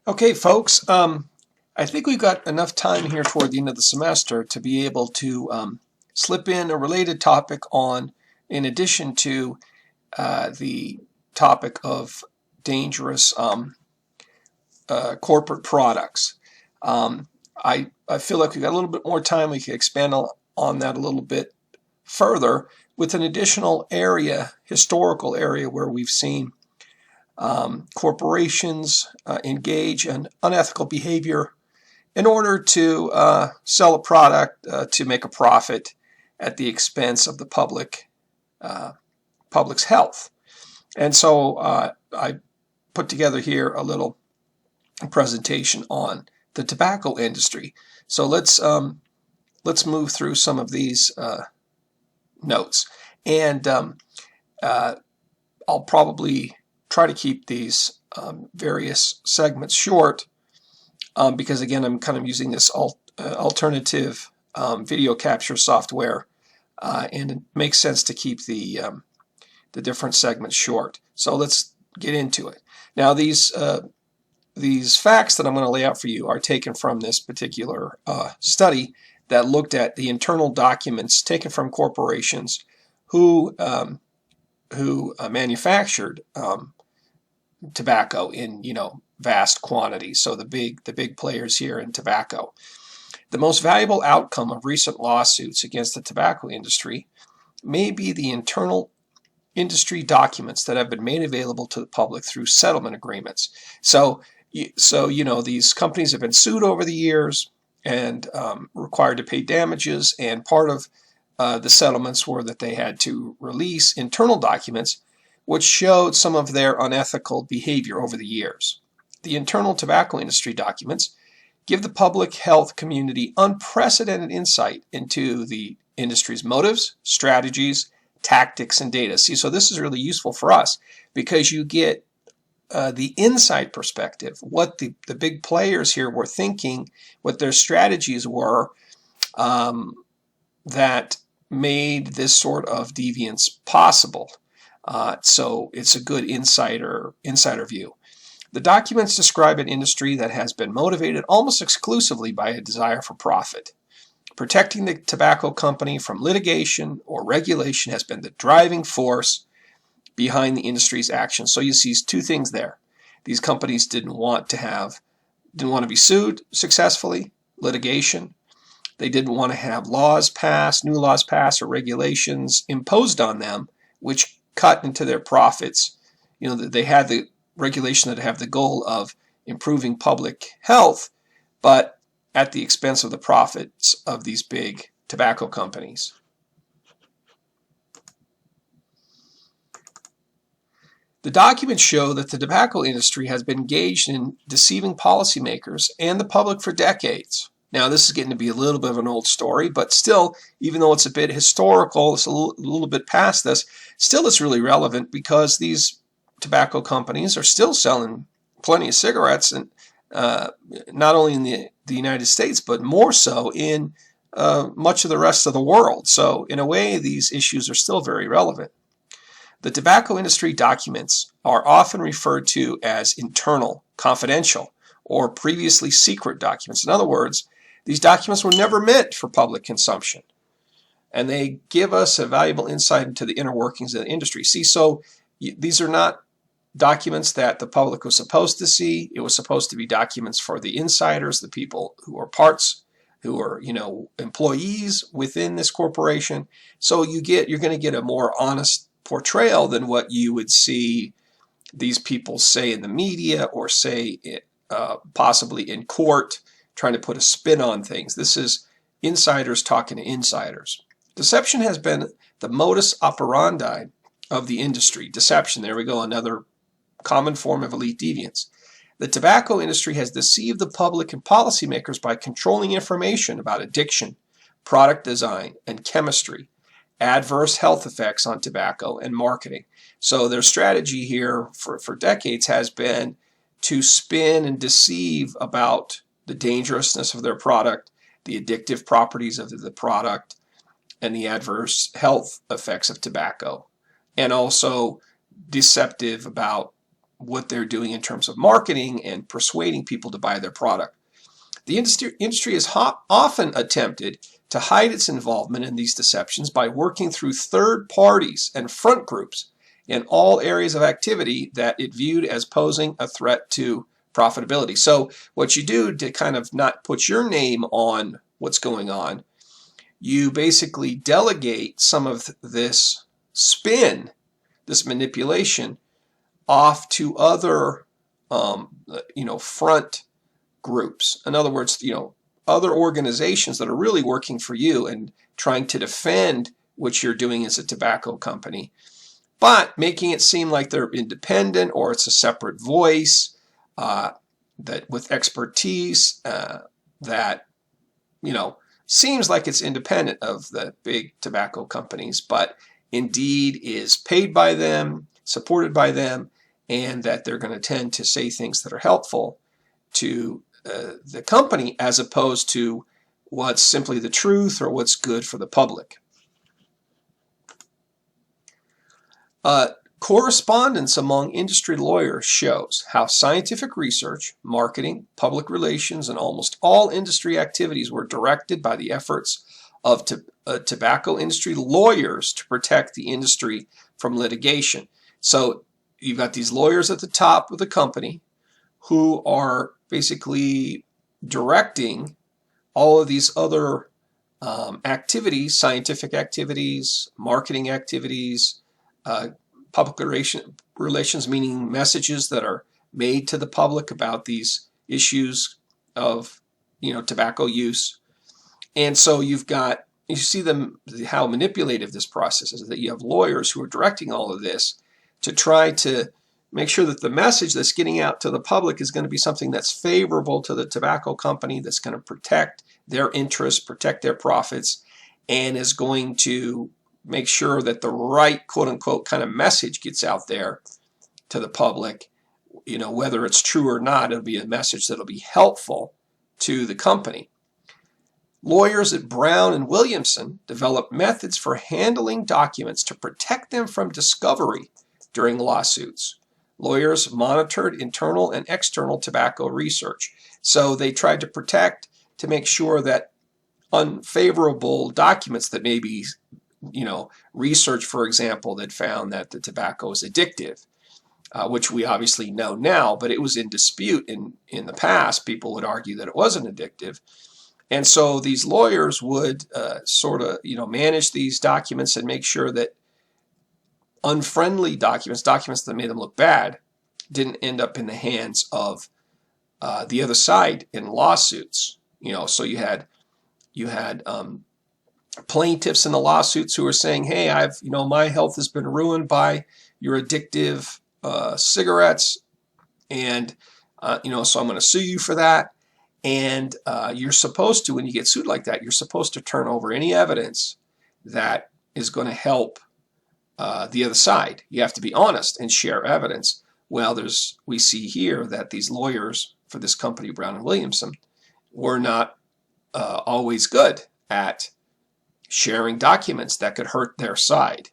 Okay, folks, I think we've got enough time here toward the end of the semester to be able to slip in a related topic on, in addition to the topic of dangerous corporate products. I feel like we've got a little bit more time. We can expand on that a little bit further with an additional area, historical area, where we've seen corporations engage in unethical behavior in order to sell a product to make a profit at the expense of the public's health. And so I put together here a little presentation on the tobacco industry. So let's move through some of these notes, and I'll probably try to keep these various segments short because, again, I'm kind of using this alternative video capture software, and it makes sense to keep the different segments short. So let's get into it. Now, these facts that I'm going to lay out for you are taken from this particular study that looked at the internal documents taken from corporations who manufactured tobacco in vast quantities. So the big players here in tobacco. The most valuable outcome of recent lawsuits against the tobacco industry may be the internal industry documents that have been made available to the public through settlement agreements. So these companies have been sued over the years and required to pay damages, and part of the settlements were that they had to release internal documents which showed some of their unethical behavior over the years. The internal tobacco industry documents give the public health community unprecedented insight into the industry's motives, strategies, tactics, and data. See, so this is really useful for us because you get the inside perspective, what the big players here were thinking, what their strategies were that made this sort of deviance possible. So it's a good insider view. The documents describe an industry that has been motivated almost exclusively by a desire for profit. Protecting the tobacco company from litigation or regulation has been the driving force behind the industry's actions. So you see two things there. These companies didn't want to be sued successfully, litigation. They didn't want to have new laws passed, or regulations imposed on them, which cut into their profits. They had the regulation that have the goal of improving public health, but at the expense of the profits of these big tobacco companies. The documents show that the tobacco industry has been engaged in deceiving policymakers and the public for decades. Now, this is getting to be a little bit of an old story, but still, even though it's a bit historical, it's a little bit past this, still it's really relevant because these tobacco companies are still selling plenty of cigarettes, and not only in the United States, but more so in much of the rest of the world. So in a way, these issues are still very relevant. The tobacco industry documents are often referred to as internal, confidential, or previously secret documents. In other words, these documents were never meant for public consumption, and they give us a valuable insight into the inner workings of the industry. See, so these are not documents that the public was supposed to see. It was supposed to be documents for the insiders, the people who are employees within this corporation. So you're going to get a more honest portrayal than what you would see these people say in the media or say possibly in court, trying to put a spin on things. This is insiders talking to insiders. Deception has been the modus operandi of the industry. Deception, there we go, another common form of elite deviance. The tobacco industry has deceived the public and policymakers by controlling information about addiction, product design, and chemistry, adverse health effects on tobacco, and marketing. So their strategy here for decades has been to spin and deceive about the dangerousness of their product, the addictive properties of the product, and the adverse health effects of tobacco, and also deceptive about what they're doing in terms of marketing and persuading people to buy their product. The industry has often attempted to hide its involvement in these deceptions by working through third parties and front groups in all areas of activity that it viewed as posing a threat to profitability. So what you do to kind of not put your name on what's going on, you basically delegate some of this spin, this manipulation, off to other, front groups. In other words, other organizations that are really working for you and trying to defend what you're doing as a tobacco company, but making it seem like they're independent or it's a separate voice that with expertise that seems like it's independent of the big tobacco companies, but indeed is paid by them, supported by them, and that they're going to tend to say things that are helpful to the company as opposed to what's simply the truth or what's good for the public. Correspondence among industry lawyers shows how scientific research, marketing, public relations, and almost all industry activities were directed by the efforts of tobacco industry lawyers to protect the industry from litigation. So you've got these lawyers at the top of the company who are basically directing all of these other activities, scientific activities, marketing activities, public relations, meaning messages that are made to the public about these issues of tobacco use. And so you see how manipulative this process is, that you have lawyers who are directing all of this to try to make sure that the message that's getting out to the public is going to be something that's favorable to the tobacco company, that's going to protect their interests, protect their profits, and is going to make sure that the right quote-unquote kind of message gets out there to the public. Whether it's true or not, it'll be a message that'll be helpful to the company. Lawyers at Brown and Williamson developed methods for handling documents to protect them from discovery during lawsuits. Lawyers monitored internal and external tobacco research. So they tried to make sure that unfavorable documents that maybe, research, for example, that found that the tobacco is addictive, which we obviously know now, but it was in dispute in the past. People would argue that it wasn't addictive. And so these lawyers would manage these documents and make sure that unfriendly documents that made them look bad, didn't end up in the hands of the other side in lawsuits. So you had plaintiffs in the lawsuits who were saying, "Hey, my health has been ruined by your addictive cigarettes, and so I'm going to sue you for that." And you're supposed to, when you get sued like that, you're supposed to turn over any evidence that is going to help the other side. You have to be honest and share evidence. Well, we see here that these lawyers for this company, Brown and Williamson, were not always good at sharing documents that could hurt their side.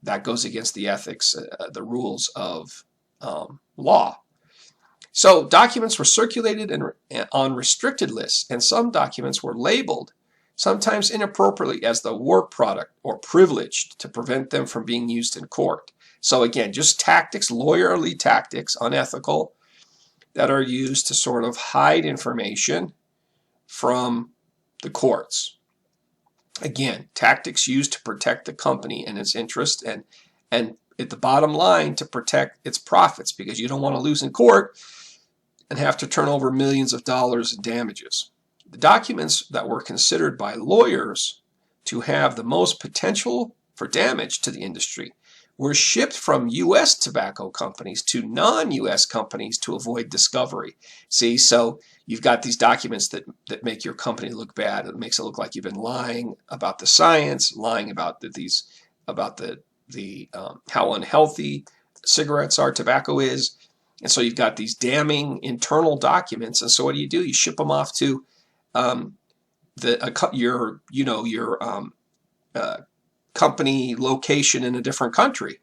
That goes against the ethics, the rules of law. So documents were circulated on restricted lists, and some documents were labeled, sometimes inappropriately, as the work product or privileged to prevent them from being used in court. So again, just tactics, lawyerly tactics, unethical, that are used to sort of hide information from the courts. Again, tactics used to protect the company and its interest, and at the bottom line, to protect its profits, because you don't want to lose in court and have to turn over millions of dollars in damages. The documents that were considered by lawyers to have the most potential for damage to the industry were shipped from U.S. tobacco companies to non-U.S. companies to avoid discovery. See, so you've got these documents that make your company look bad. It makes it look like you've been lying about the science, lying about how unhealthy cigarettes are, tobacco is. And so you've got these damning internal documents. And so what do? You ship them off to your company location in a different country.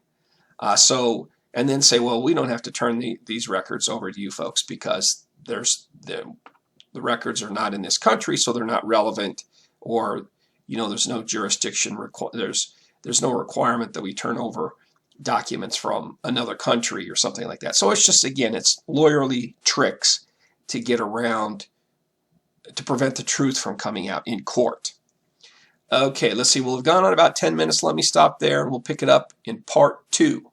So and then say, well, we don't have to turn these records over to you folks because the records are not in this country, so they're not relevant, or there's no jurisdiction, there's no requirement that we turn over documents from another country or something like that. So it's just, again, it's lawyerly tricks to get around, to prevent the truth from coming out in court. Okay, let's see. We'll have gone on about 10 minutes. Let me stop there and we'll pick it up in part 2.